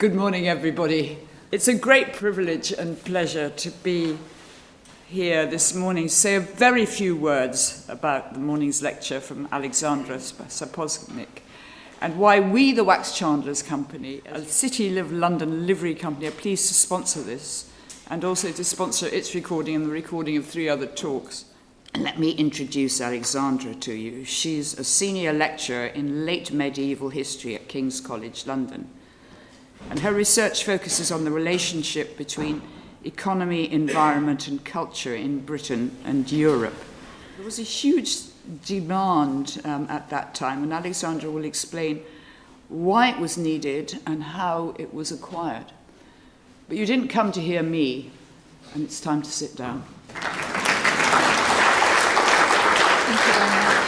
Good morning, everybody. It's a great privilege and pleasure to be here this morning to say a very few words about the morning's lecture from Alexandra Sapoznik and why we, the Wax Chandlers Company, a City of London livery company, are pleased to sponsor this and also to sponsor its recording and the recording of 3 other talks. Let me introduce Alexandra to you. She's a senior lecturer in late medieval history at King's College, London. And her research focuses on the relationship between economy, environment, and culture in Britain and Europe. There was a huge demand at that time, and Alexandra will explain why it was needed and how it was acquired. But you didn't come to hear me, and it's time to sit down. Thank you very much.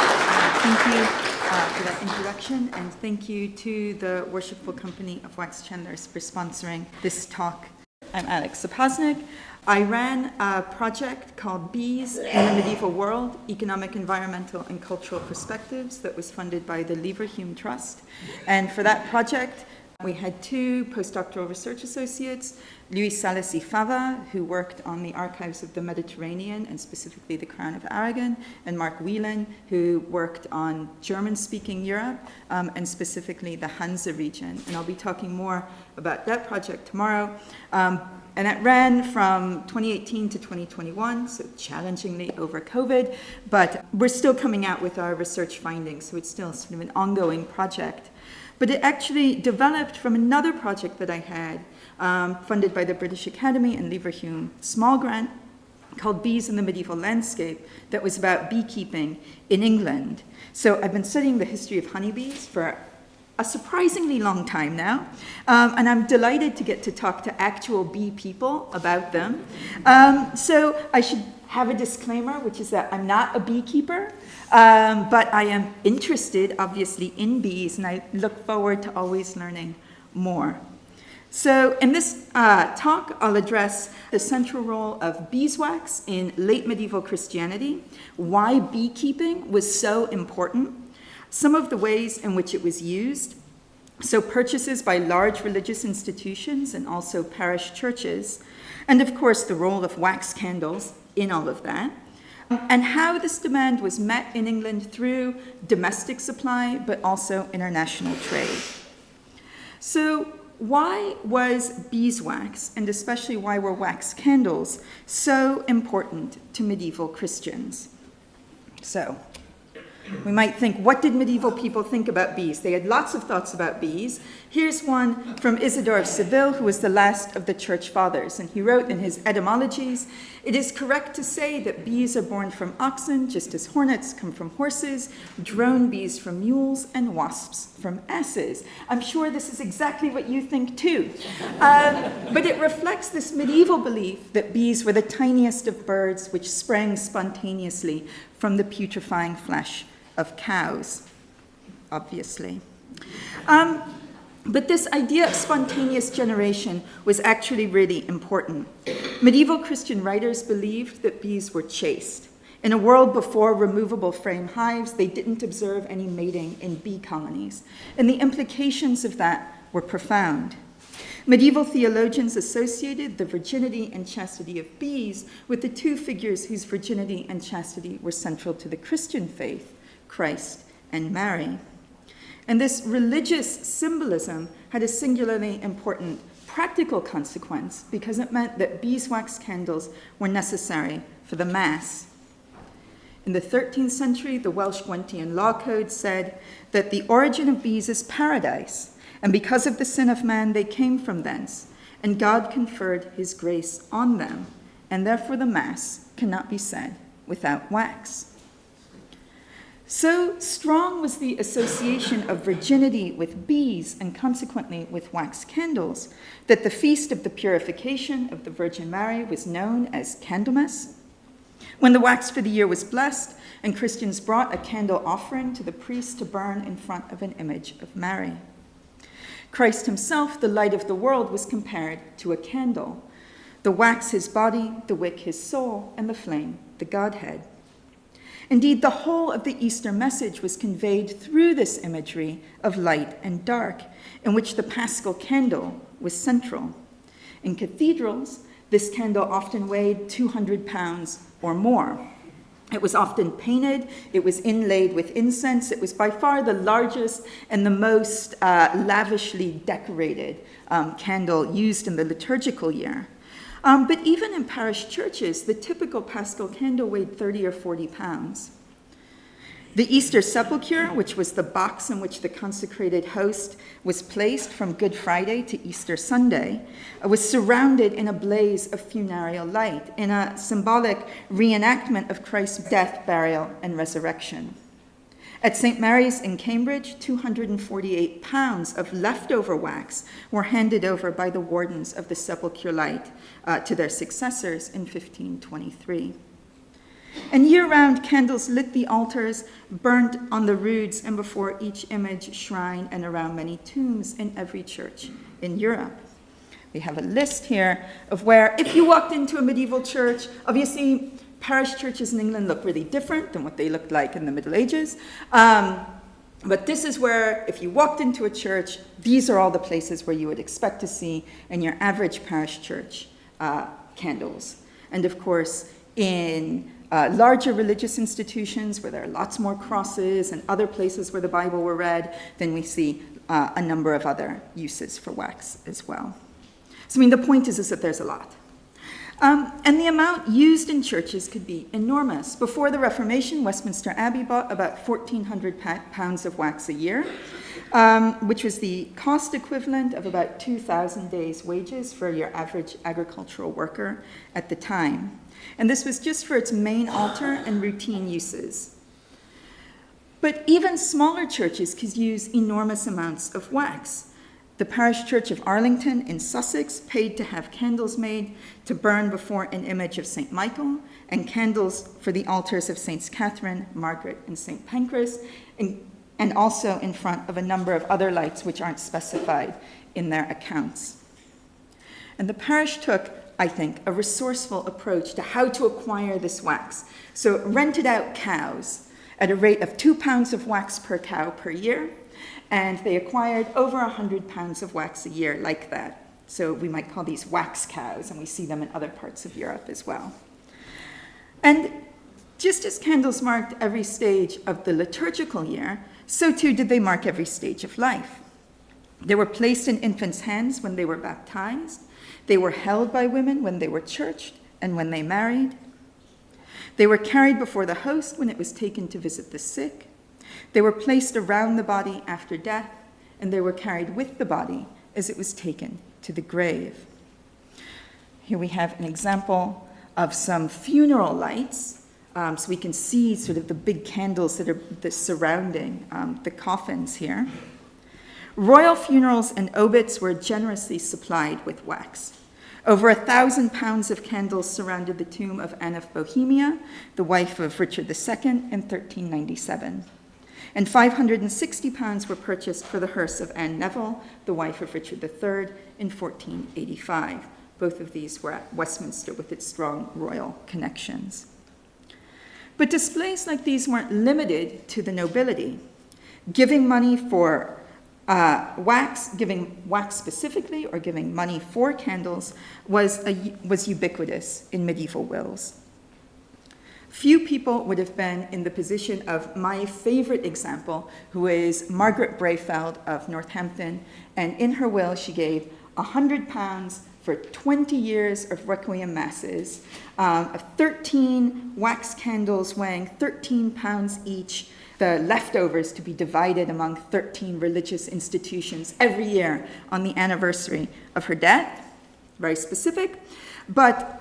Thank you for that introduction, and thank you to the Worshipful Company of Wax Chandlers for sponsoring this talk. I'm Alex Sapoznik. I ran a project called Bees in the Medieval World, Economic, Environmental, and Cultural Perspectives that was funded by the Leverhulme Trust. And for that project, we had 2 postdoctoral research associates, Luis Salas y Fava, who worked on the archives of the Mediterranean and specifically the Crown of Aragon, and Mark Whelan, who worked on German-speaking Europe and specifically the Hansa region. And I'll be talking more about that project tomorrow. And it ran from 2018 to 2021, so challengingly over COVID, but we're still coming out with our research findings, so it's still sort of an ongoing project. But it actually developed from another project that I had, funded by the British Academy and Leverhulme, small grant called Bees in the Medieval Landscape, that was about beekeeping in England. So I've been studying the history of honeybees for a surprisingly long time now, and I'm delighted to get to talk to actual bee people about them. So I should have a disclaimer, which is that I'm not a beekeeper, but I am interested, obviously, in bees, and I look forward to always learning more. So in this talk, I'll address the central role of beeswax in late medieval Christianity, why beekeeping was so important, some of the ways in which it was used, so purchases by large religious institutions and also parish churches, and of course the role of wax candles in all of that, and how this demand was met in England through domestic supply, but also international trade. So why was beeswax, and especially why were wax candles, so important to medieval Christians? So we might think, what did medieval people think about bees? They had lots of thoughts about bees. Here's one from Isidore of Seville, who was the last of the church fathers. And he wrote in his etymologies, "It is correct to say that bees are born from oxen, just as hornets come from horses, drone bees from mules, and wasps from asses." I'm sure this is exactly what you think too. But it reflects this medieval belief that bees were the tiniest of birds which sprang spontaneously from the putrefying flesh of cows, obviously. But this idea of spontaneous generation was actually really important. Medieval Christian writers believed that bees were chaste. In a world before removable frame hives, they didn't observe any mating in bee colonies, and the implications of that were profound. Medieval theologians associated the virginity and chastity of bees with the 2 figures whose virginity and chastity were central to the Christian faith, Christ and Mary. And this religious symbolism had a singularly important practical consequence because it meant that beeswax candles were necessary for the Mass. In the 13th century, the Welsh Gwentian Law Code said that the origin of bees is paradise, and because of the sin of man, they came from thence, and God conferred his grace on them, and therefore the Mass cannot be said without wax. So strong was the association of virginity with bees and consequently with wax candles that the feast of the purification of the Virgin Mary was known as Candlemas. When the wax for the year was blessed and Christians brought a candle offering to the priest to burn in front of an image of Mary. Christ himself, the light of the world, was compared to a candle. The wax his body, the wick his soul, and the flame the Godhead. Indeed, the whole of the Easter message was conveyed through this imagery of light and dark, in which the paschal candle was central. In cathedrals, this candle often weighed 200 pounds or more. It was often painted, it was inlaid with incense, it was by far the largest and the most lavishly decorated candle used in the liturgical year. But even in parish churches, the typical Paschal candle weighed 30 or 40 pounds. The Easter sepulchre, which was the box in which the consecrated host was placed from Good Friday to Easter Sunday, was surrounded in a blaze of funereal light, in a symbolic reenactment of Christ's death, burial, and resurrection. At St. Mary's in Cambridge, 248 pounds of leftover wax were handed over by the wardens of the sepulchre light to their successors in 1523. And year-round, candles lit the altars, burnt on the roods and before each image, shrine, and around many tombs in every church in Europe. We have a list here of where, if you walked into a medieval church, obviously parish churches in England look really different than what they looked like in the Middle Ages. But this is where, if you walked into a church, these are all the places where you would expect to see in your average parish church candles. And of course, in larger religious institutions where there are lots more crosses and other places where the Bible were read, then we see a number of other uses for wax as well. So, the point is that there's a lot. And the amount used in churches could be enormous. Before the Reformation, Westminster Abbey bought about 1,400 pounds of wax a year, which was the cost equivalent of about 2,000 days' wages for your average agricultural worker at the time. And this was just for its main altar and routine uses. But even smaller churches could use enormous amounts of wax. The parish church of Arlington in Sussex paid to have candles made to burn before an image of St. Michael, and candles for the altars of Saints Catherine, Margaret, and St. Pancras, and also in front of a number of other lights which aren't specified in their accounts. And the parish took, I think, a resourceful approach to how to acquire this wax. So it rented out cows at a rate of 2 pounds of wax per cow per year, and they acquired over 100 pounds of wax a year like that. So we might call these wax cows, and we see them in other parts of Europe as well. And just as candles marked every stage of the liturgical year, so too did they mark every stage of life. They were placed in infants' hands when they were baptized. They were held by women when they were churched and when they married. They were carried before the host when it was taken to visit the sick. They were placed around the body after death, and they were carried with the body as it was taken to the grave. Here we have an example of some funeral lights, so we can see sort of the big candles that are surrounding the coffins here. Royal funerals and obits were generously supplied with wax. Over 1,000 pounds of candles surrounded the tomb of Anne of Bohemia, the wife of Richard II, in 1397. And 560 pounds were purchased for the hearse of Anne Neville, the wife of Richard III, in 1485. Both of these were at Westminster with its strong royal connections. But displays like these weren't limited to the nobility. Giving money for wax, giving wax specifically, or giving money for candles was ubiquitous in medieval wills. Few people would have been in the position of my favorite example, who is Margaret Brayfeld of Northampton, and in her will she gave £100 for 20 years of requiem masses, of 13 wax candles weighing 13 pounds each, the leftovers to be divided among 13 religious institutions every year on the anniversary of her death. Very specific. But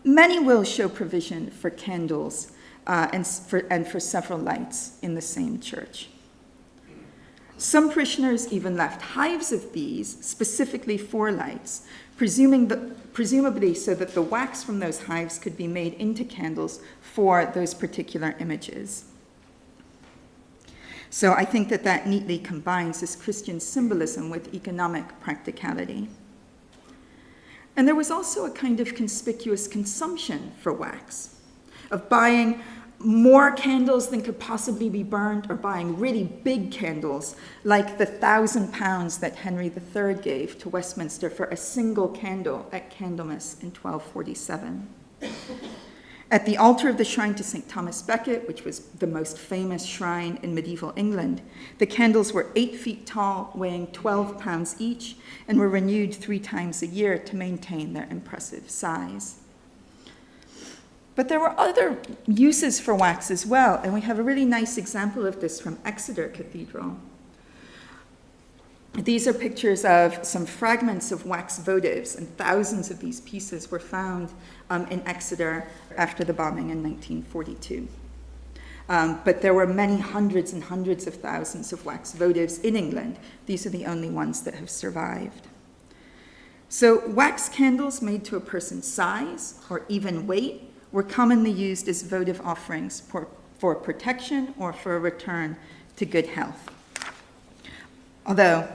many wills show provision for candles and for several lights in the same church. Some parishioners even left hives of bees specifically for lights, presumably so that the wax from those hives could be made into candles for those particular images. So I think that neatly combines this Christian symbolism with economic practicality. And there was also a kind of conspicuous consumption for wax, of buying more candles than could possibly be burned, or buying really big candles, like the 1,000 pounds that Henry III gave to Westminster for a single candle at Candlemas in 1247. At the altar of the shrine to St. Thomas Becket, which was the most famous shrine in medieval England, the candles were 8 feet tall, weighing 12 pounds each, and were renewed 3 times a year to maintain their impressive size. But there were other uses for wax as well, and we have a really nice example of this from Exeter Cathedral. These are pictures of some fragments of wax votives, and thousands of these pieces were found in Exeter after the bombing in 1942. But there were many hundreds and hundreds of thousands of wax votives in England. These are the only ones that have survived. So wax candles made to a person's size or even weight were commonly used as votive offerings for protection or for a return to good health. Although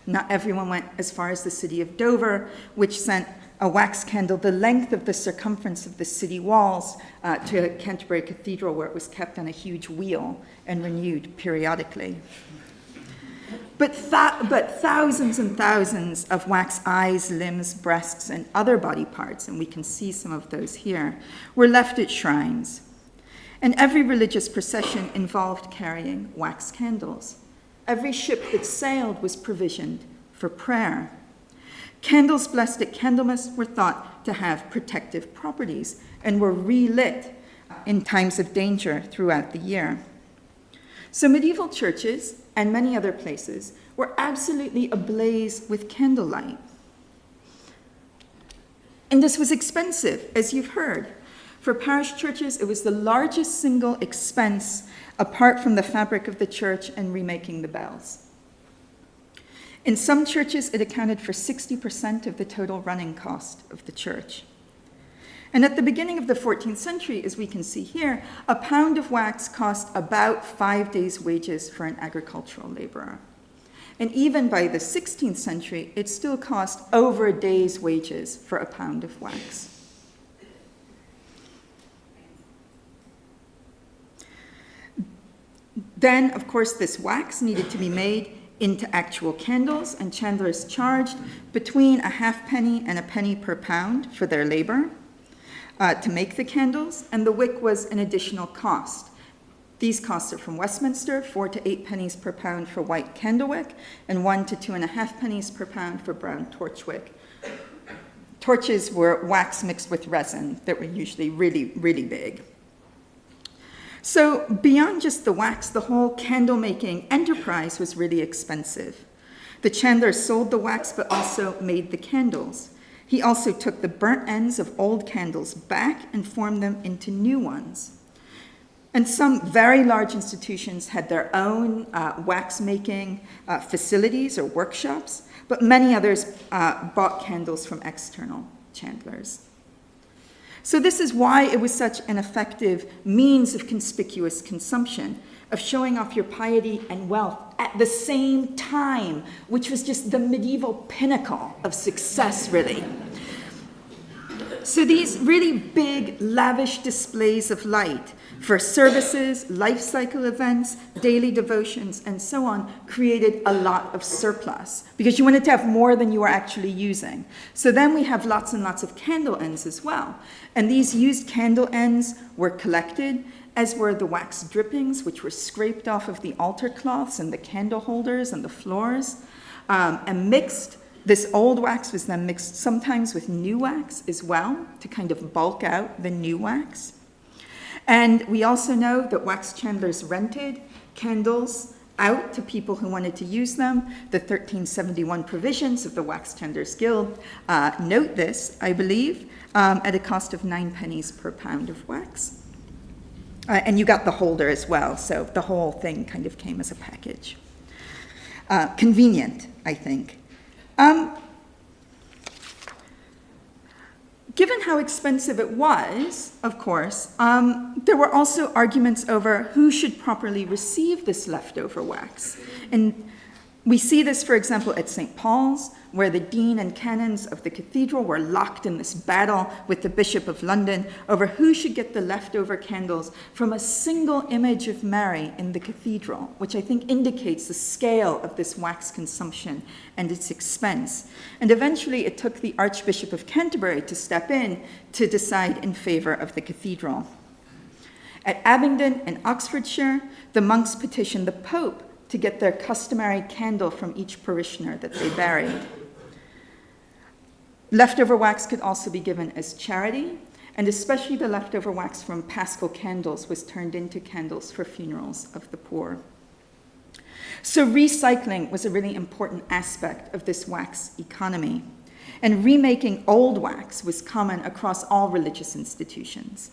not everyone went as far as the city of Dover, which sent a wax candle the length of the circumference of the city walls to Canterbury Cathedral, where it was kept on a huge wheel and renewed periodically. But thousands and thousands of wax eyes, limbs, breasts, and other body parts, and we can see some of those here, were left at shrines. And every religious procession involved carrying wax candles. Every ship that sailed was provisioned for prayer. Candles blessed at Candlemas were thought to have protective properties and were relit in times of danger throughout the year. So medieval churches and many other places were absolutely ablaze with candlelight. And this was expensive, as you've heard. For parish churches, it was the largest single expense apart from the fabric of the church and remaking the bells. In some churches, it accounted for 60% of the total running cost of the church. And at the beginning of the 14th century, as we can see here, a pound of wax cost about 5 days' wages for an agricultural laborer. And even by the 16th century, it still cost over a day's wages for a pound of wax. Then, of course, this wax needed to be made into actual candles, and chandlers charged between a halfpenny and a penny per pound for their labor to make the candles, and the wick was an additional cost. These costs are from Westminster, 4 to 8 pennies per pound for white candlewick, and 1 to 2.5 pennies per pound for brown torchwick. Torches were wax mixed with resin that were usually really, really big. So beyond just the wax, the whole candle-making enterprise was really expensive. The chandler sold the wax, but also made the candles. He also took the burnt ends of old candles back and formed them into new ones. And some very large institutions had their own wax-making facilities or workshops, but many others bought candles from external chandlers. So this is why it was such an effective means of conspicuous consumption, of showing off your piety and wealth at the same time, which was just the medieval pinnacle of success, really. So these really big, lavish displays of light for services, life cycle events, daily devotions, and so on, created a lot of surplus because you wanted to have more than you were actually using. So then we have lots and lots of candle ends as well. And these used candle ends were collected, as were the wax drippings, which were scraped off of the altar cloths and the candle holders and the floors, and mixed. This old wax was then mixed sometimes with new wax as well to kind of bulk out the new wax. And we also know that wax chandlers rented candles out to people who wanted to use them. The 1371 provisions of the Wax Chandlers Guild note this, I believe, at a cost of 9 pennies per pound of wax. And you got the holder as well, so the whole thing kind of came as a package. Convenient, I think. Given how expensive it was, of course, there were also arguments over who should properly receive this leftover wax. And We see this, for example, at St. Paul's, where the dean and canons of the cathedral were locked in this battle with the Bishop of London over who should get the leftover candles from a single image of Mary in the cathedral, which I think indicates the scale of this wax consumption and its expense. And eventually it took the Archbishop of Canterbury to step in to decide in favor of the cathedral. At Abingdon in Oxfordshire, the monks petitioned the Pope to get their customary candle from each parishioner that they buried. Leftover wax could also be given as charity, and especially the leftover wax from Paschal candles was turned into candles for funerals of the poor. So recycling was a really important aspect of this wax economy, and remaking old wax was common across all religious institutions.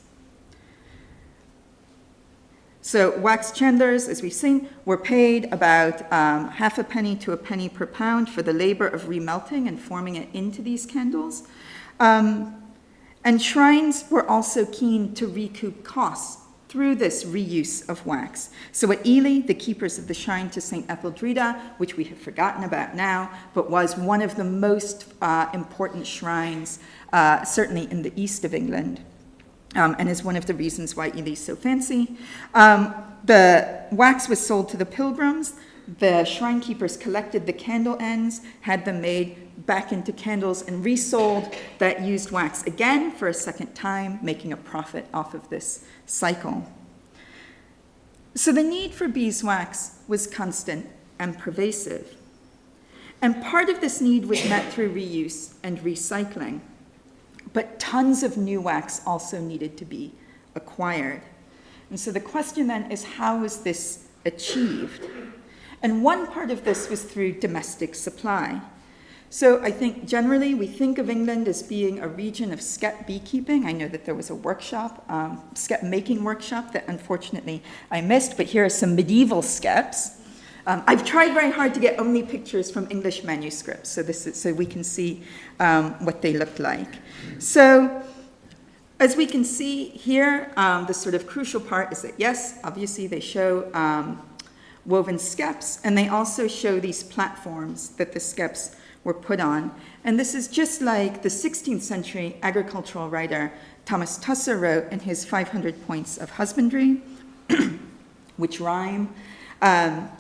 So wax chandlers, as we've seen, were paid about half a penny to a penny per pound for the labor of remelting and forming it into these candles. And shrines were also keen to recoup costs through this reuse of wax. So at Ely, the keepers of the shrine to St. Etheldreda, which we have forgotten about now, but was one of the most important shrines, certainly in the east of England, and is one of the reasons why Ely is so fancy. The wax was sold to the pilgrims. The shrine keepers collected the candle ends, had them made back into candles, and resold that used wax again for a second time, making a profit off of this cycle. So the need for beeswax was constant and pervasive. And part of this need was met through reuse and recycling. But tons of new wax also needed to be acquired. And so the question then is, how is this achieved? And one part of this was through domestic supply. So I think generally we think of England as being a region of skep beekeeping. I know that there was a workshop, skep making workshop that unfortunately I missed, but here are some medieval skeps. I've tried very hard to get only pictures from English manuscripts, so we can see what they look like. So, as we can see here, the sort of crucial part is that, yes, obviously they show woven skeps, and they also show these platforms that the skeps were put on. And this is just like the 16th century agricultural writer Thomas Tusser wrote in his 500 Points of Husbandry, which rhyme.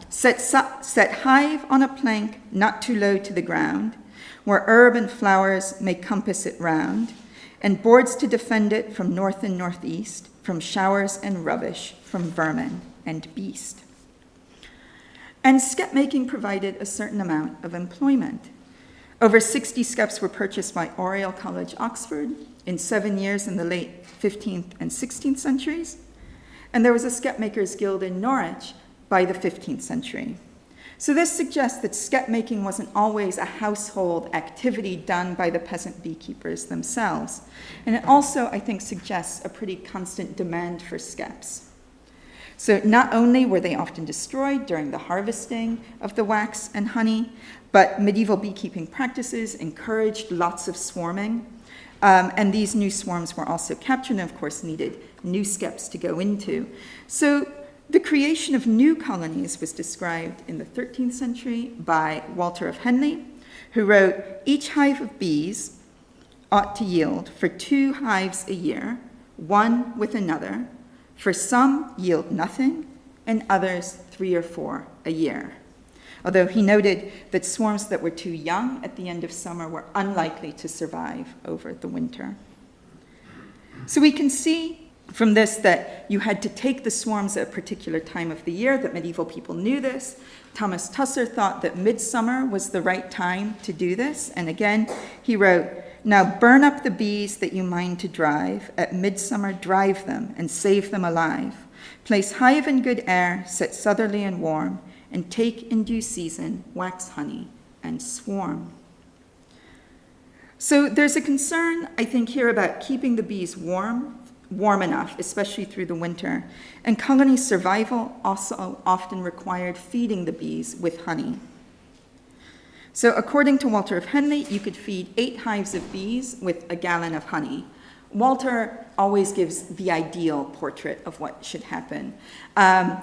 Set hive on a plank not too low to the ground, where herb and flowers may compass it round, and boards to defend it from north and northeast, from showers and rubbish, from vermin and beast. And skep making provided a certain amount of employment. Over 60 skeps were purchased by Oriel College, Oxford, in 7 years in the late 15th and 16th centuries, and there was a skep makers guild in Norwich by the 15th century. So this suggests that skep making wasn't always a household activity done by the peasant beekeepers themselves. And it also, I think, suggests a pretty constant demand for skeps. So not only were they often destroyed during the harvesting of the wax and honey, but medieval beekeeping practices encouraged lots of swarming. And these new swarms were also captured and, of course, needed new skeps to go into. So the creation of new colonies was described in the 13th century by Walter of Henley, who wrote, "Each hive of bees ought to yield for 2 hives a year, one with another, for some yield nothing, and others 3 or 4 a year." Although he noted that swarms that were too young at the end of summer were unlikely to survive over the winter. So we can see from this that you had to take the swarms at a particular time of the year, that medieval people knew this. Thomas Tusser thought that midsummer was the right time to do this. And again, he wrote, "Now burn up the bees that you mind to drive. At midsummer drive them and save them alive. Place hive in good air, set southerly and warm, and take in due season wax honey and swarm." So there's a concern, I think, here about keeping the bees warm enough, especially through the winter. And colony survival also often required feeding the bees with honey. So according to Walter of Henley, you could feed 8 hives of bees with a gallon of honey. Walter always gives the ideal portrait of what should happen.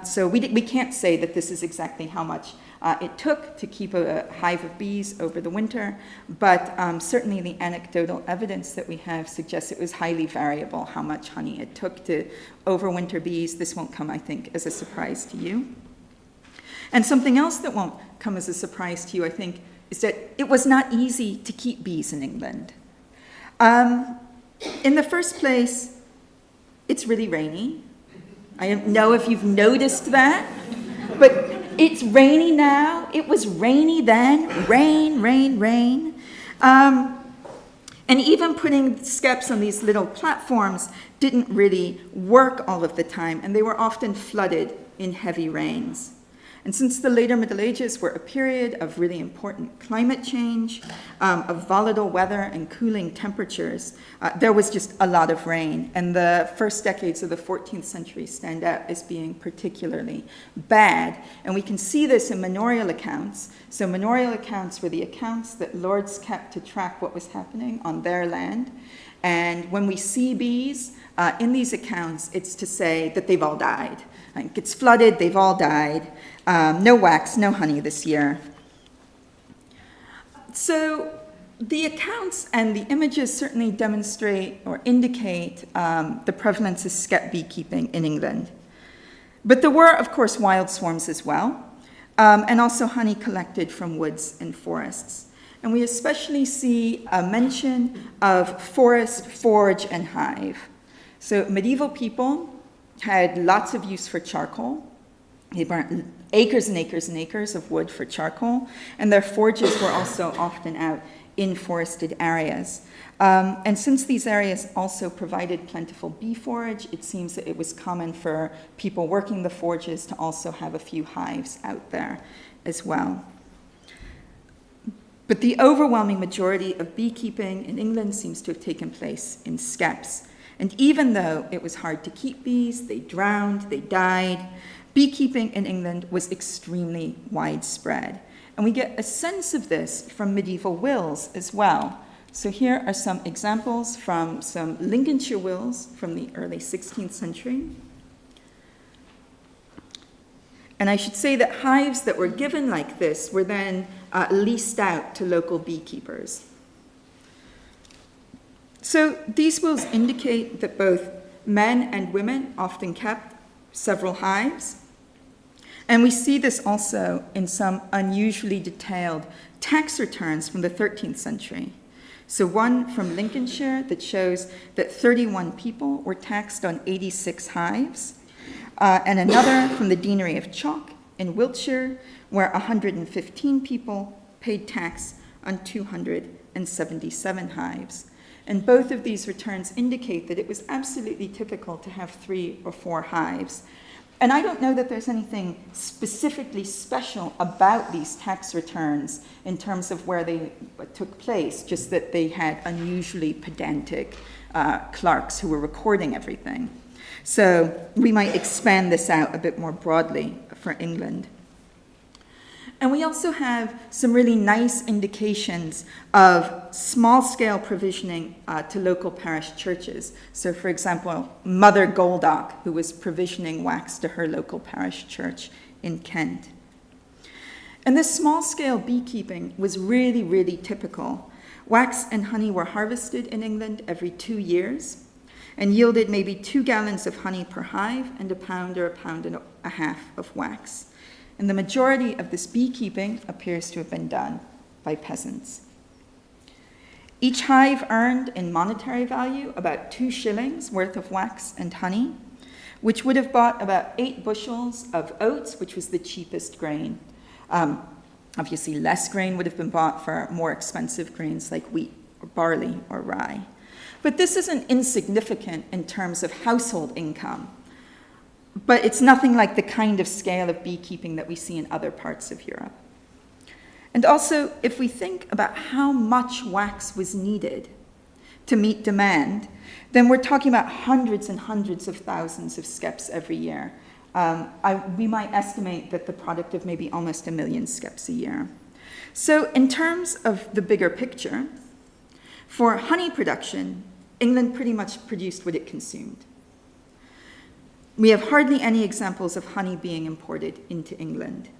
So we can't say that this is exactly how much it took to keep a hive of bees over the winter, but certainly the anecdotal evidence that we have suggests it was highly variable how much honey it took to overwinter bees. This won't come, I think, as a surprise to you. And something else that won't come as a surprise to you, I think, is that it was not easy to keep bees in England. In the first place, it's really rainy. I don't know if you've noticed that, but it's rainy now. It was rainy then. Rain, rain, rain. And even putting skeps on these little platforms didn't really work all of the time, and they were often flooded in heavy rains. And since the later Middle Ages were a period of really important climate change, of volatile weather and cooling temperatures, there was just a lot of rain. And the first decades of the 14th century stand out as being particularly bad. And we can see this in manorial accounts. So manorial accounts were the accounts that lords kept to track what was happening on their land. And when we see bees in these accounts, it's to say that they've all died. Like, it's flooded, they've all died. No wax, no honey this year. So the accounts and the images certainly demonstrate or indicate the prevalence of skep beekeeping in England. But there were, of course, wild swarms as well, and also honey collected from woods and forests. And we especially see a mention of forest, forge, and hive. So medieval people had lots of use for charcoal. They burnt acres and acres and acres of wood for charcoal, and their forges were also often out in forested areas. And since these areas also provided plentiful bee forage, it seems that it was common for people working the forges to also have a few hives out there as well. But the overwhelming majority of beekeeping in England seems to have taken place in skeps. And even though it was hard to keep bees, they drowned, they died, beekeeping in England was extremely widespread. And we get a sense of this from medieval wills as well. So here are some examples from some Lincolnshire wills from the early 16th century. And I should say that hives that were given like this were then leased out to local beekeepers. So these wills indicate that both men and women often kept several hives. And we see this also in some unusually detailed tax returns from the 13th century. So one from Lincolnshire that shows that 31 people were taxed on 86 hives, and another from the Deanery of Chalk in Wiltshire, where 115 people paid tax on 277 hives. And both of these returns indicate that it was absolutely typical to have 3 or 4 hives. And I don't know that there's anything specifically special about these tax returns in terms of where they took place, just that they had unusually pedantic clerks who were recording everything. So we might expand this out a bit more broadly for England. And we also have some really nice indications of small-scale provisioning to local parish churches. So, for example, Mother Goldock, who was provisioning wax to her local parish church in Kent. And this small-scale beekeeping was really, really typical. Wax and honey were harvested in England every 2 years and yielded maybe 2 gallons of honey per hive and a pound or a pound and a half of wax. And the majority of this beekeeping appears to have been done by peasants. Each hive earned in monetary value about 2 shillings worth of wax and honey, which would have bought about 8 bushels of oats, which was the cheapest grain. Obviously, less grain would have been bought for more expensive grains like wheat or barley or rye. But this isn't insignificant in terms of household income. But it's nothing like the kind of scale of beekeeping that we see in other parts of Europe. And also, if we think about how much wax was needed to meet demand, then we're talking about hundreds and hundreds of thousands of skeps every year. We might estimate that the product of maybe almost 1 million skeps a year. So in terms of the bigger picture, for honey production, England pretty much produced what it consumed. We have hardly any examples of honey being imported into England.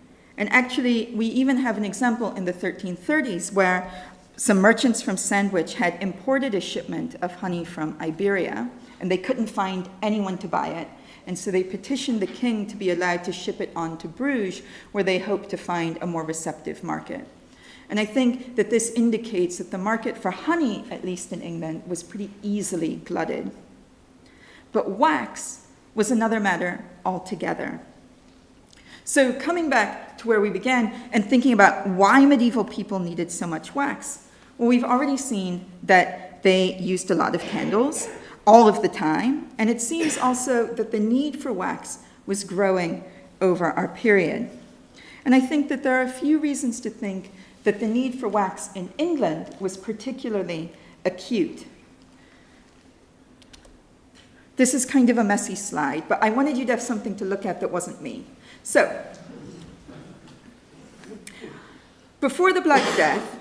And actually, we even have an example in the 1330s where some merchants from Sandwich had imported a shipment of honey from Iberia, and they couldn't find anyone to buy it. And so they petitioned the king to be allowed to ship it on to Bruges, where they hoped to find a more receptive market. And I think that this indicates that the market for honey, at least in England, was pretty easily glutted. But wax was another matter altogether. So coming back to where we began and thinking about why medieval people needed so much wax, well, we've already seen that they used a lot of candles all of the time, and it seems also that the need for wax was growing over our period. And I think that there are a few reasons to think that the need for wax in England was particularly acute. This is kind of a messy slide, but I wanted you to have something to look at that wasn't me. So, before the Black Death,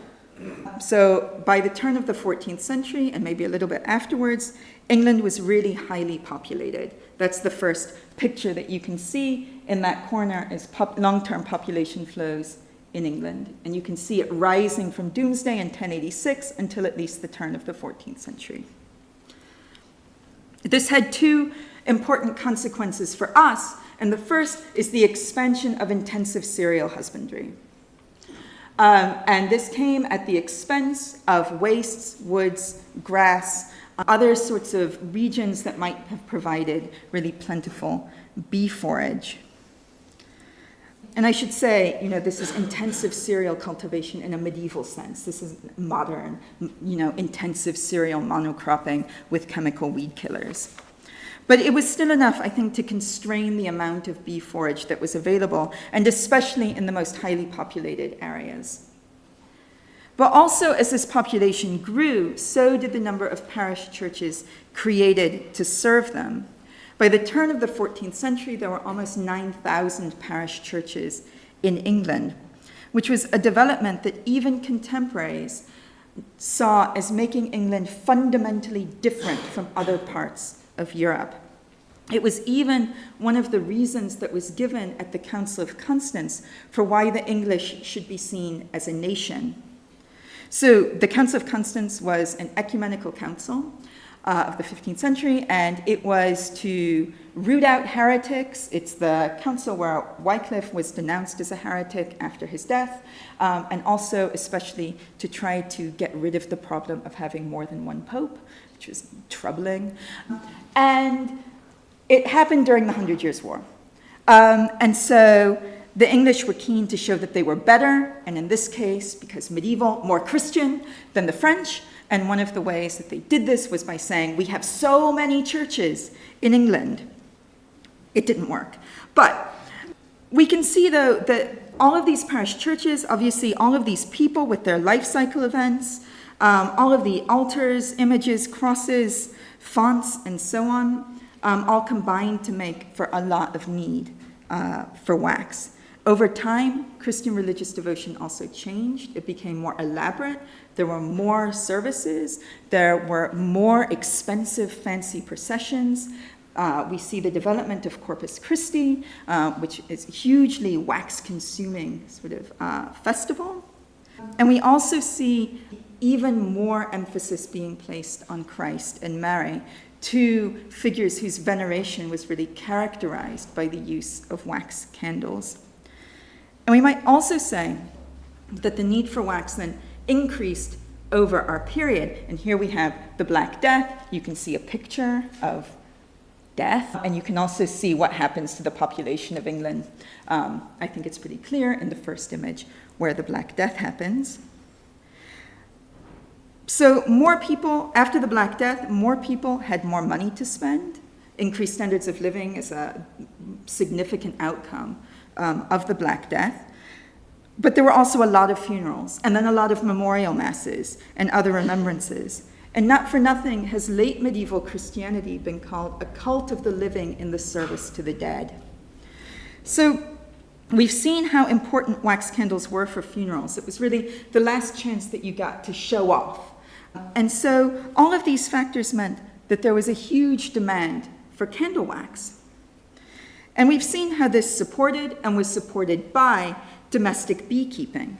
so by the turn of the 14th century and maybe a little bit afterwards, England was really highly populated. That's the first picture that you can see. In that corner is long-term population flows in England. And you can see it rising from Doomsday in 1086 until at least the turn of the 14th century. This had two important consequences for us, and the first is the expansion of intensive cereal husbandry. And this came at the expense of wastes, woods, grass, other sorts of regions that might have provided really plentiful bee forage. And I should say, this is intensive cereal cultivation in a medieval sense. This is modern, intensive cereal monocropping with chemical weed killers. But it was still enough, I think, to constrain the amount of bee forage that was available, and especially in the most highly populated areas. But also, as this population grew, so did the number of parish churches created to serve them. By the turn of the 14th century, there were almost 9,000 parish churches in England, which was a development that even contemporaries saw as making England fundamentally different from other parts of Europe. It was even one of the reasons that was given at the Council of Constance for why the English should be seen as a nation. So the Council of Constance was an ecumenical council of the 15th century, and it was to root out heretics. It's the council where Wycliffe was denounced as a heretic after his death, and also especially to try to get rid of the problem of having more than one pope, which was troubling. And it happened during the 100 Years' War. And so the English were keen to show that they were better, and in this case, because medieval, more Christian than the French. And one of the ways that they did this was by saying, we have so many churches in England. It didn't work. But we can see, though, that all of these parish churches, obviously all of these people with their life cycle events, all of the altars, images, crosses, fonts, and so on, all combined to make for a lot of need for wax. Over time, Christian religious devotion also changed. It became more elaborate. There were more services. There were more expensive, fancy processions. We see the development of Corpus Christi, which is a hugely wax-consuming sort of festival. And we also see even more emphasis being placed on Christ and Mary, two figures whose veneration was really characterized by the use of wax candles. And we might also say that the need for wax then increased over our period. And here we have the Black Death. You can see a picture of death, and you can also see what happens to the population of England. I think it's pretty clear in the first image where the Black Death happens. So more people, after the Black Death, more people had more money to spend. Increased standards of living is a significant outcome of the Black Death. But there were also a lot of funerals, and then a lot of memorial masses and other remembrances. And not for nothing has late medieval Christianity been called a cult of the living in the service to the dead. So we've seen how important wax candles were for funerals. It was really the last chance that you got to show off. And so all of these factors meant that there was a huge demand for candle wax. And we've seen how this supported and was supported by domestic beekeeping.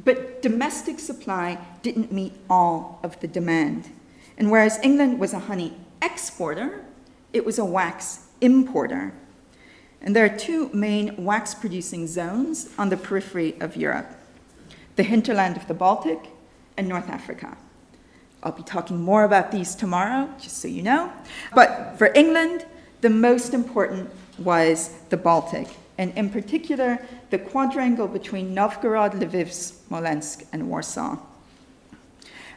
But domestic supply didn't meet all of the demand. And whereas England was a honey exporter, it was a wax importer. And there are two main wax-producing zones on the periphery of Europe: the hinterland of the Baltic and North Africa. I'll be talking more about these tomorrow, just so you know. But for England, the most important was the Baltic, and in particular, the quadrangle between Novgorod, Lviv, Smolensk, and Warsaw.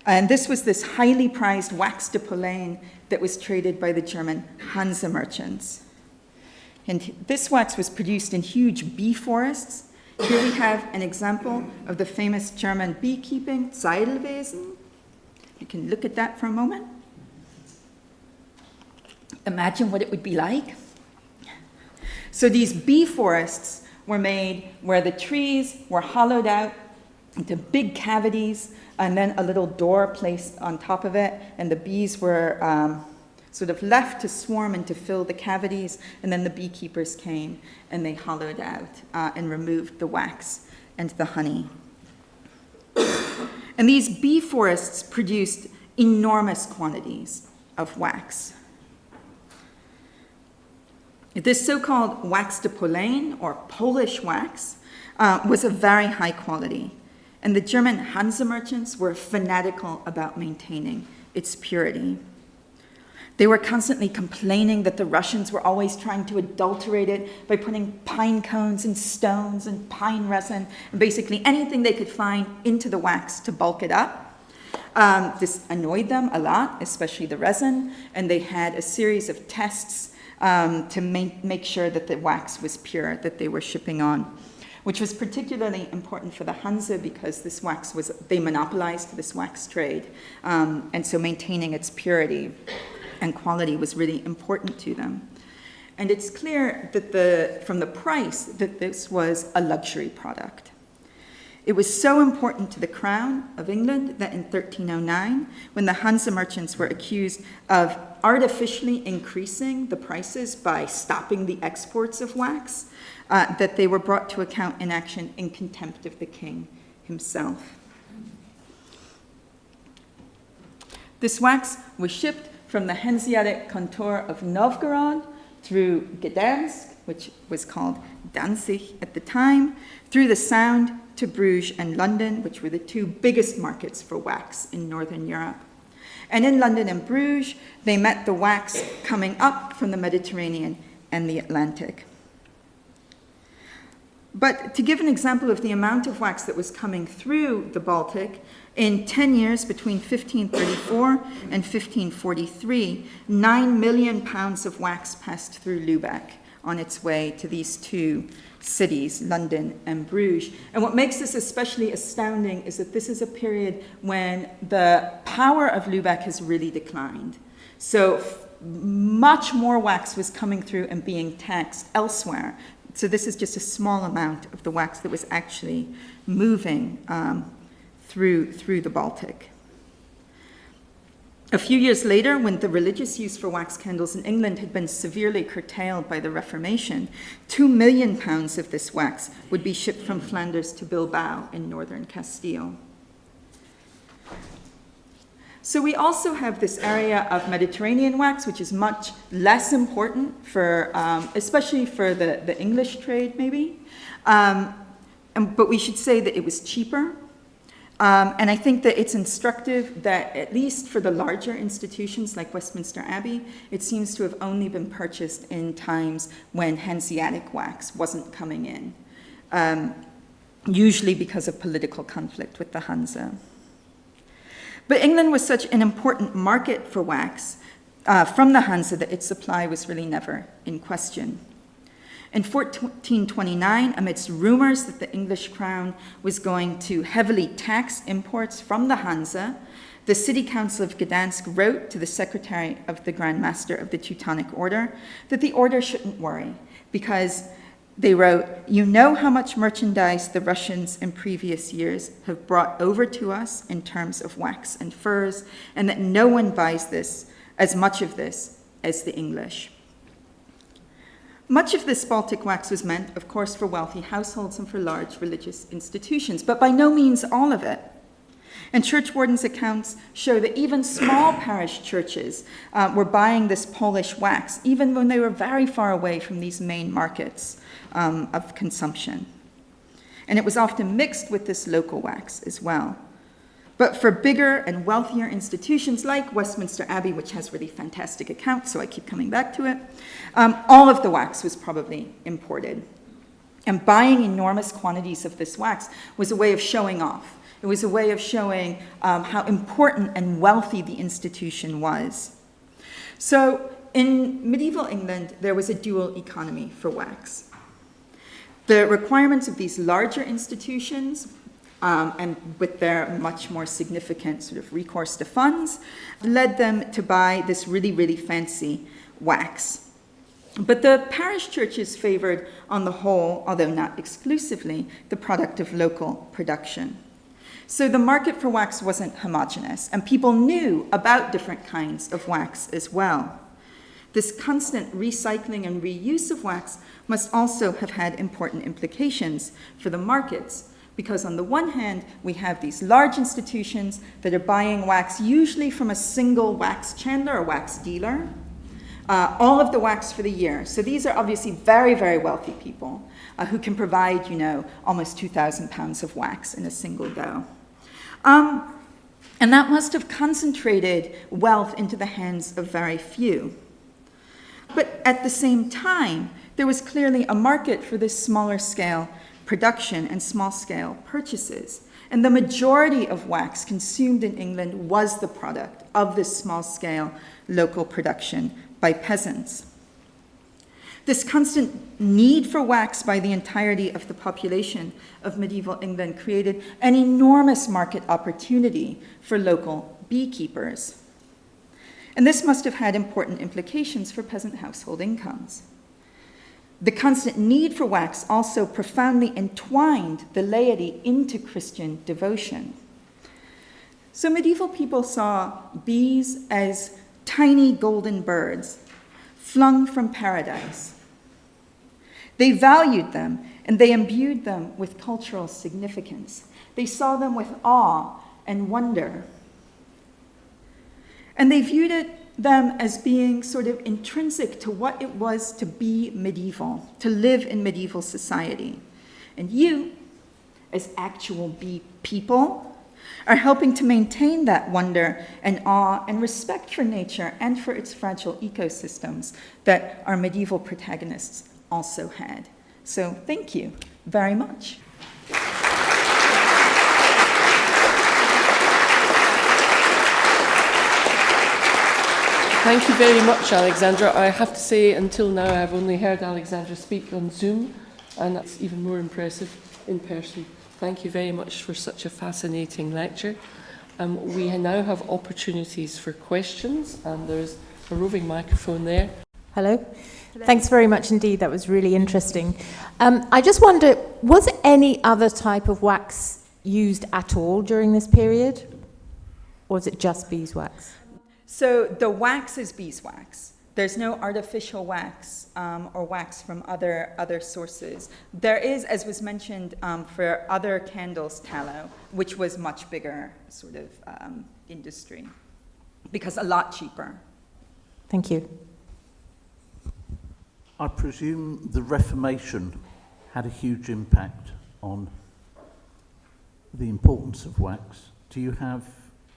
And this was this highly prized wax de Polane that was traded by the German Hanse merchants. And this wax was produced in huge bee forests. Here we have an example of the famous German beekeeping, Seidelwesen. You can look at that for a moment. Imagine what it would be like. So these bee forests were made where the trees were hollowed out into big cavities and then a little door placed on top of it, and the bees were sort of left to swarm and to fill the cavities, and then the beekeepers came and they hollowed out and removed the wax and the honey. And these bee forests produced enormous quantities of wax. This so-called wax de Polane, or Polish wax, was of very high quality. And the German Hanse merchants were fanatical about maintaining its purity. They were constantly complaining that the Russians were always trying to adulterate it by putting pine cones and stones and pine resin and basically anything they could find into the wax to bulk it up. This annoyed them a lot, especially the resin, and they had a series of tests to make sure that the wax was pure that they were shipping on, which was particularly important for the Hanse because this wax they monopolized this wax trade, and so maintaining its purity and quality was really important to them. And it's clear that from the price that this was a luxury product. It was so important to the Crown of England that in 1309, when the Hanse merchants were accused of artificially increasing the prices by stopping the exports of wax, that they were brought to account in action in contempt of the king himself. This wax was shipped from the Hanseatic contour of Novgorod through Gdansk, which was called Danzig at the time, through the Sound to Bruges and London, which were the two biggest markets for wax in Northern Europe. And in London and Bruges, they met the wax coming up from the Mediterranean and the Atlantic. But to give an example of the amount of wax that was coming through the Baltic, in 10 years between 1534 and 1543, 9 million pounds of wax passed through Lubeck on its way to these two cities, London and Bruges. And what makes this especially astounding is that this is a period when the power of Lubeck has really declined. So much more wax was coming through and being taxed elsewhere. So this is just a small amount of the wax that was actually moving through the Baltic. A few years later, when the religious use for wax candles in England had been severely curtailed by the Reformation, 2 million pounds of this wax would be shipped from Flanders to Bilbao in northern Castile. So we also have this area of Mediterranean wax, which is much less important for, especially for the English trade, maybe. But we should say that it was cheaper. And I think that it's instructive that, at least for the larger institutions like Westminster Abbey, it seems to have only been purchased in times when Hanseatic wax wasn't coming in, usually because of political conflict with the Hanse. But England was such an important market for wax from the Hanse that its supply was really never in question. In 1429, amidst rumors that the English crown was going to heavily tax imports from the Hanse, the City Council of Gdansk wrote to the Secretary of the Grand Master of the Teutonic Order that the order shouldn't worry, because they wrote, "You know how much merchandise the Russians in previous years have brought over to us in terms of wax and furs, and that no one buys this, as much of this, as the English." Much of this Baltic wax was meant, of course, for wealthy households and for large religious institutions, but by no means all of it. And church wardens' accounts show that even small parish churches were buying this Polish wax, even when they were very far away from these main markets of consumption. And it was often mixed with this local wax as well. But for bigger and wealthier institutions like Westminster Abbey, which has really fantastic accounts, so I keep coming back to it, all of the wax was probably imported. And buying enormous quantities of this wax was a way of showing off. It was a way of showing how important and wealthy the institution was. So in medieval England, there was a dual economy for wax. The requirements of these larger institutions, and with their much more significant sort of recourse to funds, led them to buy this really, really fancy wax. But the parish churches favored, on the whole, although not exclusively, the product of local production. So the market for wax wasn't homogeneous, and people knew about different kinds of wax as well. This constant recycling and reuse of wax must also have had important implications for the markets, because on the one hand, we have these large institutions that are buying wax, usually from a single wax chandler or wax dealer, all of the wax for the year. So these are obviously very, very wealthy people who can provide, almost 2,000 pounds of wax in a single go. And that must have concentrated wealth into the hands of very few. But at the same time, there was clearly a market for this smaller scale production and small-scale purchases. And the majority of wax consumed in England was the product of this small-scale local production by peasants. This constant need for wax by the entirety of the population of medieval England created an enormous market opportunity for local beekeepers. And this must have had important implications for peasant household incomes. The constant need for wax also profoundly entwined the laity into Christian devotion. So medieval people saw bees as tiny golden birds flung from paradise. They valued them and they imbued them with cultural significance. They saw them with awe and wonder. And they viewed them as being sort of intrinsic to what it was to be medieval, to live in medieval society. And you, as actual bee people, are helping to maintain that wonder and awe and respect for nature and for its fragile ecosystems that our medieval protagonists also had. So thank you very much. Thank you very much, Alexandra. I have to say, until now, I've only heard Alexandra speak on Zoom, and that's even more impressive in person. Thank you very much for such a fascinating lecture. We now have opportunities for questions, and there's a roving microphone there. Hello. Thanks very much indeed. That was really interesting. I just wonder, was any other type of wax used at all during this period? Or was it just beeswax? So the wax is beeswax. There's no artificial wax or wax from other sources. There is, as was mentioned, for other candles, tallow, which was much bigger sort of industry, because a lot cheaper. Thank you. I presume the Reformation had a huge impact on the importance of wax. Do you have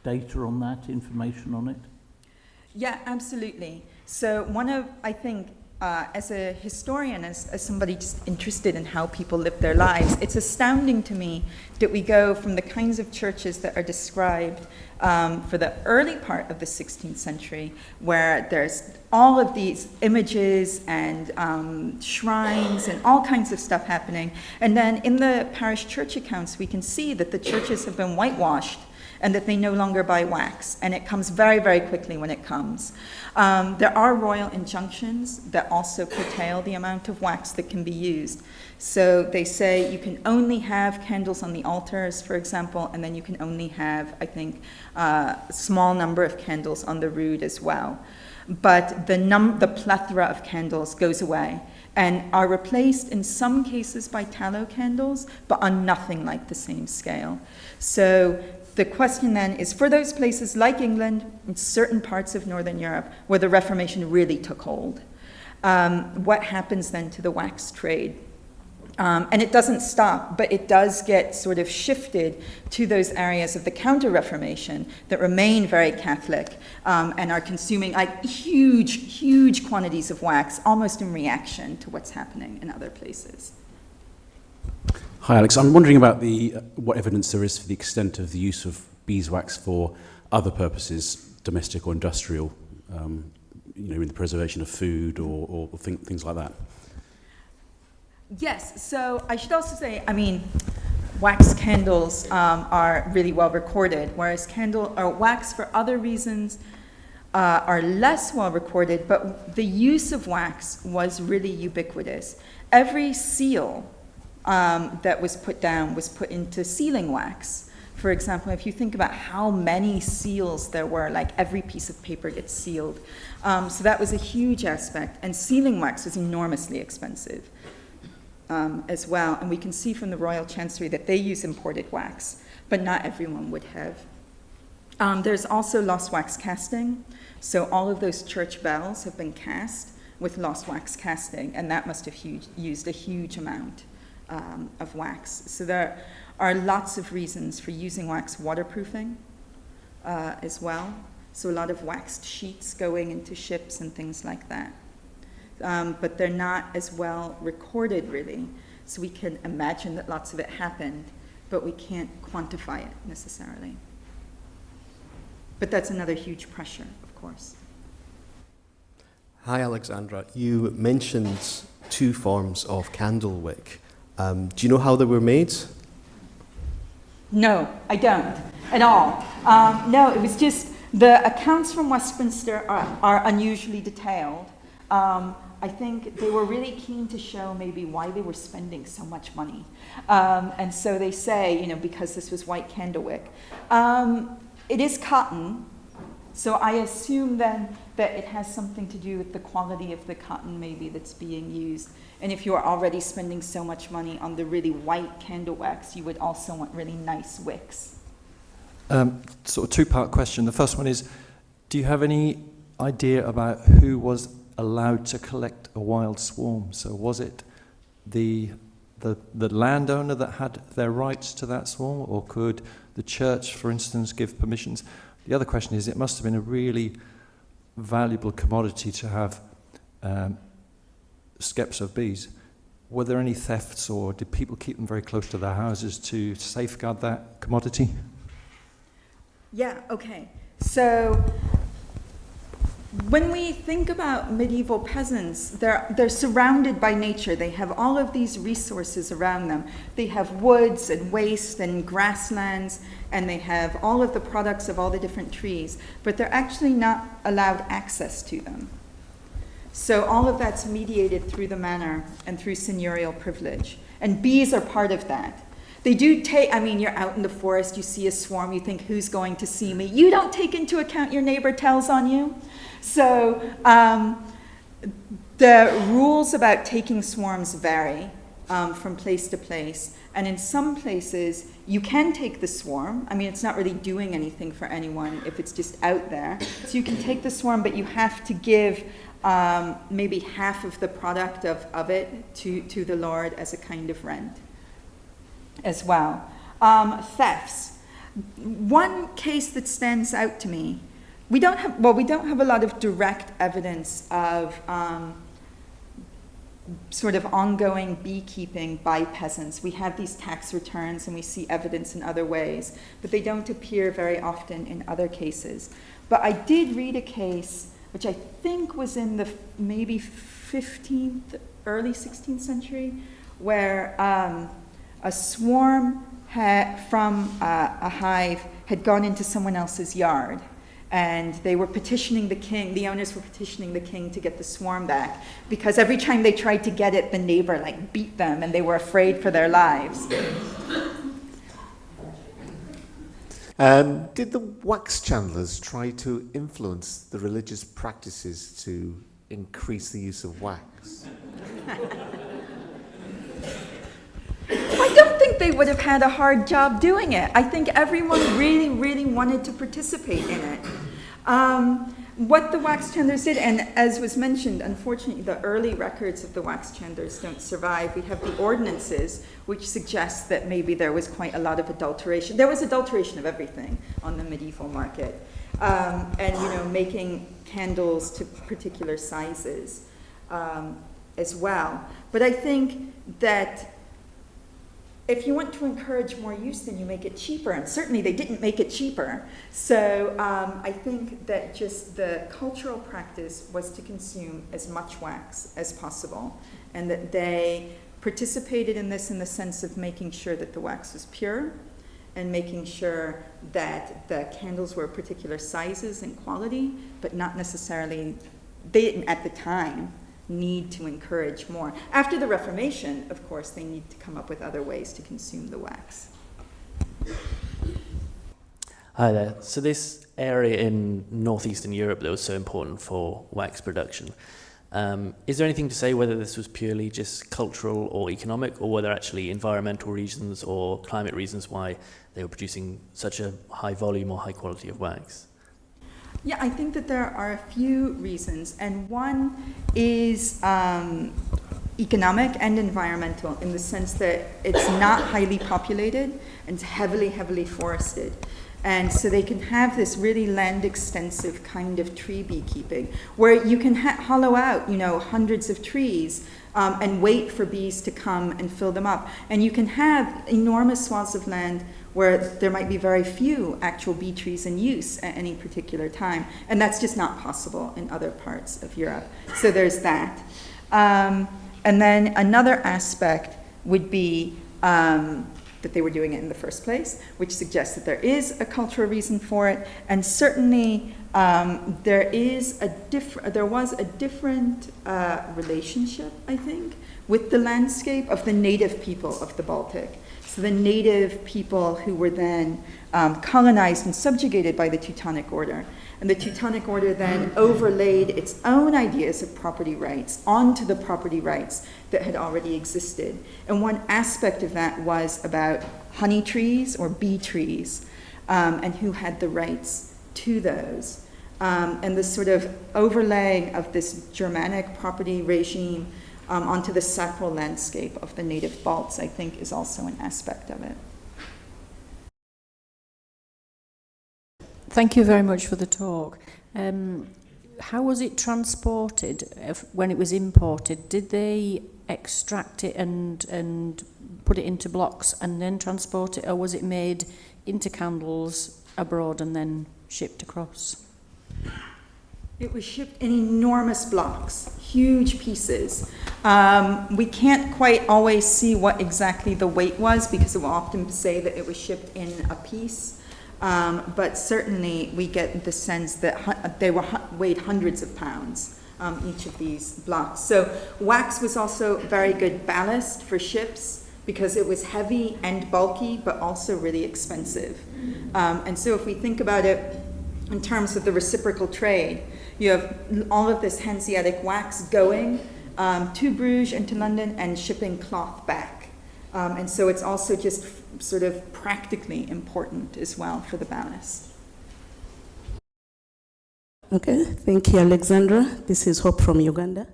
data on that, information on it? Yeah, absolutely. So I think, as a historian, as somebody just interested in how people live their lives, it's astounding to me that we go from the kinds of churches that are described for the early part of the 16th century, where there's all of these images and shrines and all kinds of stuff happening. And then in the parish church accounts, we can see that the churches have been whitewashed and that they no longer buy wax. And it comes very, very quickly when it comes. There are royal injunctions that also curtail the amount of wax that can be used. So they say you can only have candles on the altars, for example, and then you can only have, I think, a small number of candles on the rood as well. But the plethora of candles goes away. and are replaced in some cases by tallow candles, but on nothing like the same scale. So the question then is, for those places like England and certain parts of Northern Europe where the Reformation really took hold, what happens then to the wax trade? And it doesn't stop, but it does get sort of shifted to those areas of the Counter-Reformation that remain very Catholic and are consuming like huge quantities of wax, almost in reaction to what's happening in other places. Hi, Alex. I'm wondering about what evidence there is for the extent of the use of beeswax for other purposes, domestic or industrial, in the preservation of food or things like that. Yes, so I should also say, wax candles are really well recorded, whereas wax for other reasons are less well recorded, but the use of wax was really ubiquitous. Every seal that was put down was put into sealing wax. For example, if you think about how many seals there were, like every piece of paper gets sealed. So that was a huge aspect, and sealing wax was enormously expensive. As well, and we can see from the Royal Chancery that they use imported wax, but not everyone would have. There's also lost wax casting, so all of those church bells have been cast with lost wax casting, and that must have used a huge amount of wax. So there are lots of reasons for using wax waterproofing as well, so a lot of waxed sheets going into ships and things like that. But they're not as well recorded, really. So we can imagine that lots of it happened, but we can't quantify it necessarily. But that's another huge pressure, of course. Hi, Alexandra. You mentioned 2 forms of candle wick. Do you know how they were made? No, I don't at all. No, it was just the accounts from Westminster are unusually detailed. I think they were really keen to show maybe why they were spending so much money. And so they say, because this was white candle wick. It is cotton, so I assume then that it has something to do with the quality of the cotton maybe that's being used. And if you are already spending so much money on the really white candle wax, you would also want really nice wicks. Sort of 2-part question. The first one is, do you have any idea about who was allowed to collect a wild swarm? So was it the landowner that had their rights to that swarm, or could the church, for instance, give permissions? The other question is, it must have been a really valuable commodity to have skeps of bees. Were there any thefts, or did people keep them very close to their houses to safeguard that commodity? Yeah, okay. So when we think about medieval peasants, they're surrounded by nature. They have all of these resources around them. They have woods and waste and grasslands, and they have all of the products of all the different trees, but they're actually not allowed access to them. So all of that's mediated through the manor and through seigneurial privilege. And bees are part of that. They do take, you're out in the forest, you see a swarm, you think, who's going to see me? You don't take into account your neighbor tells on you. So the rules about taking swarms vary from place to place. And in some places, you can take the swarm. It's not really doing anything for anyone if it's just out there. So you can take the swarm, but you have to give maybe half of the product of it to the Lord as a kind of rent as well. Thefts. One case that stands out to me, we don't have a lot of direct evidence of sort of ongoing beekeeping by peasants. We have these tax returns and we see evidence in other ways, but they don't appear very often in other cases. But I did read a case, which I think was in the maybe 15th, early 16th century, where a swarm from a hive had gone into someone else's yard, and they were petitioning the king, the owners were petitioning the king to get the swarm back, because every time they tried to get it, the neighbor beat them, and they were afraid for their lives. Did the wax chandlers try to influence the religious practices to increase the use of wax? I don't think they would have had a hard job doing it. I think everyone really, really wanted to participate in it. What the wax chandlers did, and as was mentioned, unfortunately, the early records of the wax chandlers don't survive. We have the ordinances, which suggest that maybe there was quite a lot of adulteration. There was adulteration of everything on the medieval market. And, you know, making candles to particular sizes as well. But I think that if you want to encourage more use, then you make it cheaper. And certainly they didn't make it cheaper. So I think that just the cultural practice was to consume as much wax as possible. And that they participated in this in the sense of making sure that the wax was pure and making sure that the candles were particular sizes and quality, but not necessarily, they didn't at the time need to encourage more. After the Reformation, of course, they need to come up with other ways to consume the wax. Hi there. So this area in northeastern Europe that was so important for wax production, is there anything to say whether this was purely just cultural or economic, or were there actually environmental reasons or climate reasons why they were producing such a high volume or high quality of wax? Yeah, I think that there are a few reasons, and one is economic and environmental in the sense that it's not highly populated and it's heavily, heavily forested. And so they can have this really land extensive kind of tree beekeeping where you can hollow out, you know, hundreds of trees and wait for bees to come and fill them up. And you can have enormous swaths of land where there might be very few actual bee trees in use at any particular time. And that's just not possible in other parts of Europe. So there's that. And then another aspect would be that they were doing it in the first place, which suggests that there is a cultural reason for it. And certainly there was a different relationship, I think, with the landscape of the native people of the Baltic. So the native people who were then colonized and subjugated by the Teutonic Order. And the Teutonic Order then overlaid its own ideas of property rights onto the property rights that had already existed. And one aspect of that was about honey trees or bee trees, and who had the rights to those. And this sort of overlaying of this Germanic property regime onto the sacral landscape of the native Balts, I think, is also an aspect of it. Thank you very much for the talk. How was it transported when it was imported? Did they extract it and put it into blocks and then transport it, or was it made into candles abroad and then shipped across? It was shipped in enormous blocks, huge pieces. We can't quite always see what exactly the weight was because it will often say that it was shipped in a piece. But certainly we get the sense that they weighed hundreds of pounds, each of these blocks. So wax was also very good ballast for ships because it was heavy and bulky, but also really expensive. And so if we think about it in terms of the reciprocal trade, you have all of this Hanseatic wax going to Bruges and to London and shipping cloth back. And so it's also just sort of practically important as well for the ballast. Okay, thank you, Alexandra. This is Hope from Uganda.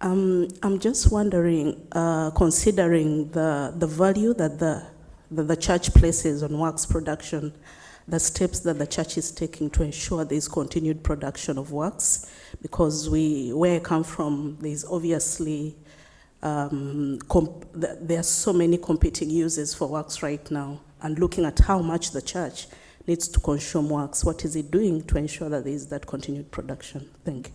I'm just wondering, considering the value that the church places on wax production, the steps that the church is taking to ensure there's continued production of wax, because where I come from, there's obviously there are so many competing uses for wax right now, and looking at how much the church needs to consume wax, what is it doing to ensure that there is that continued production? Thank you.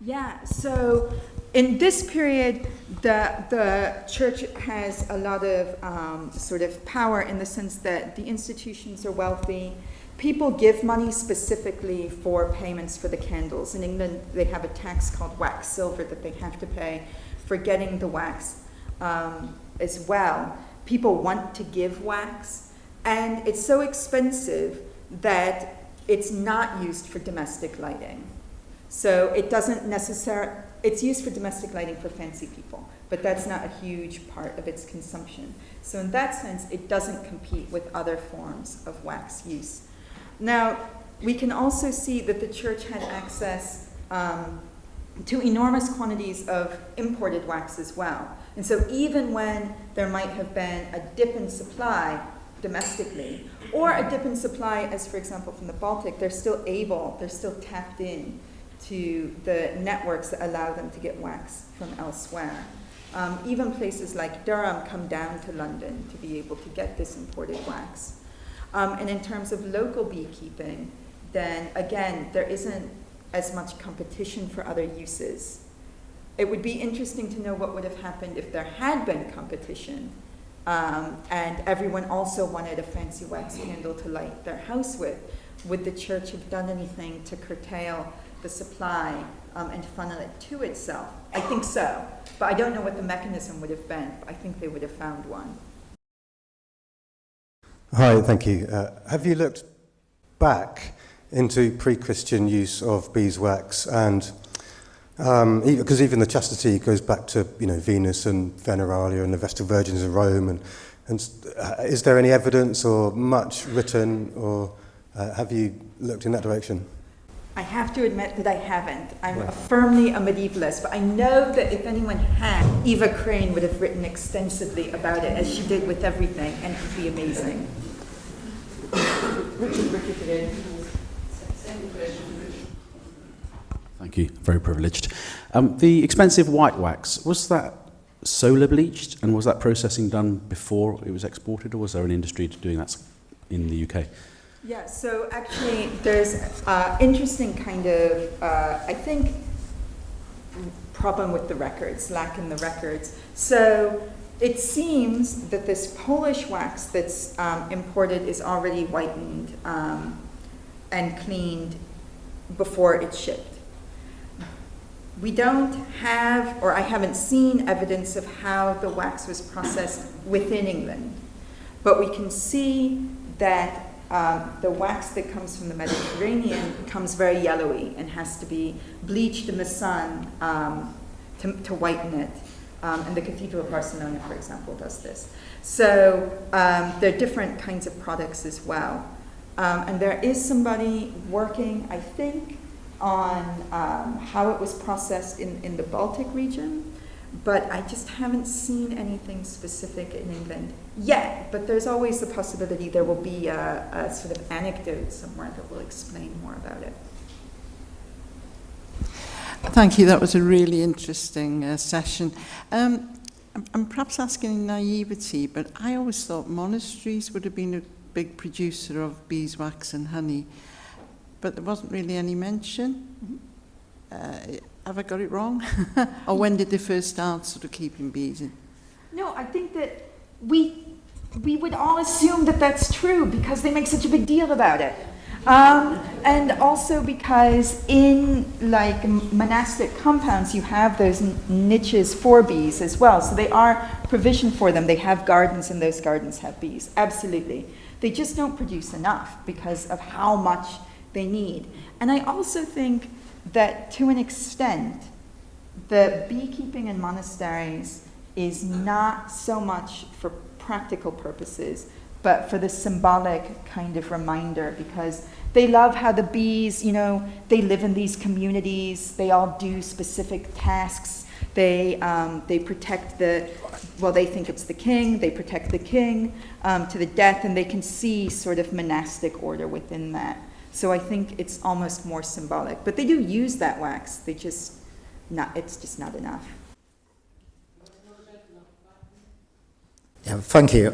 Yeah, so in this period, the church has a lot of sort of power in the sense that the institutions are wealthy. People give money specifically for payments for the candles. In England, they have a tax called wax silver that they have to pay for getting the wax as well. People want to give wax, and it's so expensive that it's not used for domestic lighting. So it doesn't necessarily, it's used for domestic lighting for fancy people, but that's not a huge part of its consumption. So in that sense, it doesn't compete with other forms of wax use. Now, we can also see that the church had access to enormous quantities of imported wax as well. And so even when there might have been a dip in supply domestically, or a dip in supply, as for example from the Baltic, they're still tapped in to the networks that allow them to get wax from elsewhere. Even places like Durham come down to London to be able to get this imported wax. And in terms of local beekeeping, then again, there isn't as much competition for other uses. It would be interesting to know what would have happened if there had been competition and everyone also wanted a fancy wax candle to light their house with. Would the church have done anything to curtail the supply and funnel it to itself? I think so, but I don't know what the mechanism would have been. I think they would have found one. Hi, thank you. Have you looked back into pre-Christian use of beeswax, and because even the chastity goes back to Venus and Veneralia and the Vestal Virgins of Rome, and is there any evidence or much written, or have you looked in that direction? I have to admit that I haven't. I'm firmly a medievalist, but I know that if anyone had, Eva Crane would have written extensively about it, as she did with everything, and it would be amazing. Richard. Thank you. Very privileged. The expensive white wax, was that solar bleached, and was that processing done before it was exported, or was there an industry doing that in the UK? Yeah, so actually there's interesting kind of, I think, problem with the records, lack in the records. So it seems that this Polish wax that's imported is already whitened and cleaned before it's shipped. We don't have, or I haven't seen evidence of how the wax was processed within England, but we can see that the wax that comes from the Mediterranean comes very yellowy and has to be bleached in the sun to whiten it. And the Cathedral of Barcelona, for example, does this. So there are different kinds of products as well. And there is somebody working, I think, on how it was processed in the Baltic region, but I just haven't seen anything specific in England yet. But there's always the possibility there will be a sort of anecdote somewhere that will explain more about it. Thank you. That was a really interesting session. I'm perhaps asking naivety, but I always thought monasteries would have been a big producer of beeswax and honey, but there wasn't really any mention. Have I got it wrong? Or when did they first start sort of keeping bees in? No, I think that we would all assume that that's true because they make such a big deal about it. And also because in like monastic compounds, you have those niches for bees as well. So they are provisioned for them. They have gardens and those gardens have bees. Absolutely. They just don't produce enough because of how much they need. And I also think that to an extent, the beekeeping in monasteries is not so much for practical purposes, but for the symbolic kind of reminder, because they love how the bees, they live in these communities, they all do specific tasks, they protect they think it's the king, they protect the king to the death, and they can see sort of monastic order within that. So I think it's almost more symbolic, but they do use that wax, it's just not enough. Yeah, thank you.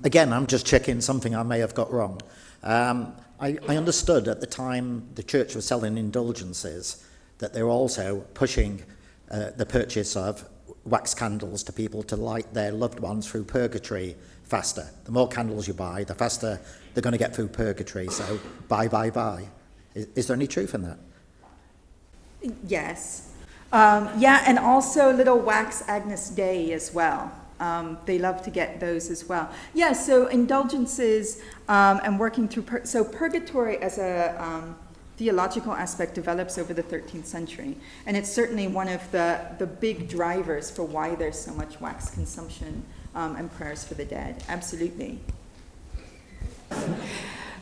Again, I'm just checking something I may have got wrong. I understood at the time the church was selling indulgences that they were also pushing the purchase of wax candles to people to light their loved ones through purgatory faster. The more candles you buy, the faster they're going to get through purgatory. So buy. Is there any truth in that? Yes. And also little wax Agnus Dei as well. They love to get those as well. Yeah, so indulgences and working through... So purgatory as a theological aspect develops over the 13th century. And it's certainly one of the big drivers for why there's so much wax consumption and prayers for the dead. Absolutely.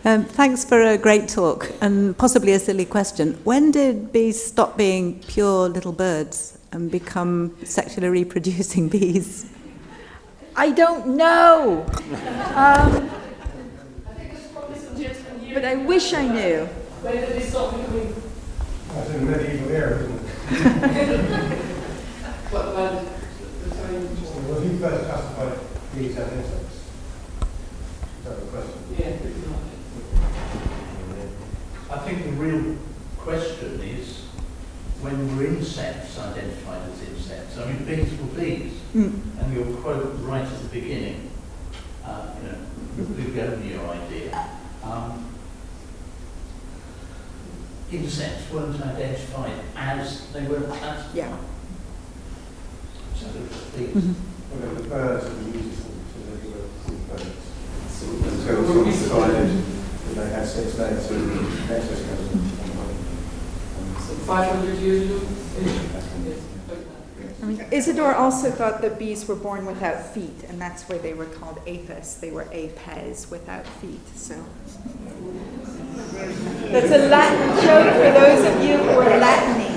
Thanks for a great talk, and possibly a silly question. When did bees stop being pure little birds and become sexually reproducing bees? I don't know. But I wish I knew. When did they stop becoming? That's in the medieval era, isn't it? What about the time? Well, who first classified bees as insects? Is that the question? Yeah. I think the real question is when were insects identified as insects? I mean, bees were bees, and your quote right at the beginning, the begonia idea. Insects weren't identified as they were classified. Yeah. So they were just bees. Well, they were birds that were useful, so they were birds. Until someone decided that they had sex legs and exoskeletons. So 500 years ago? I mean, Isidore also thought that bees were born without feet, and that's why they were called apis. They were apes, without feet. So that's a Latin joke for those of you who are Latiny.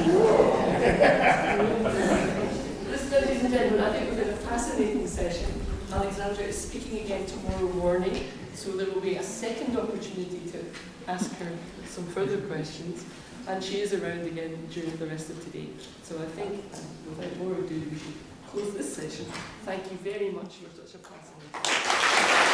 Ladies and gentlemen, I think we've had a fascinating session. Alexandra is speaking again tomorrow morning, so there will be a second opportunity to ask her some further questions. And she is around again during the rest of today. So I think, without more ado, we should close this session. Thank you very much for such a fascinating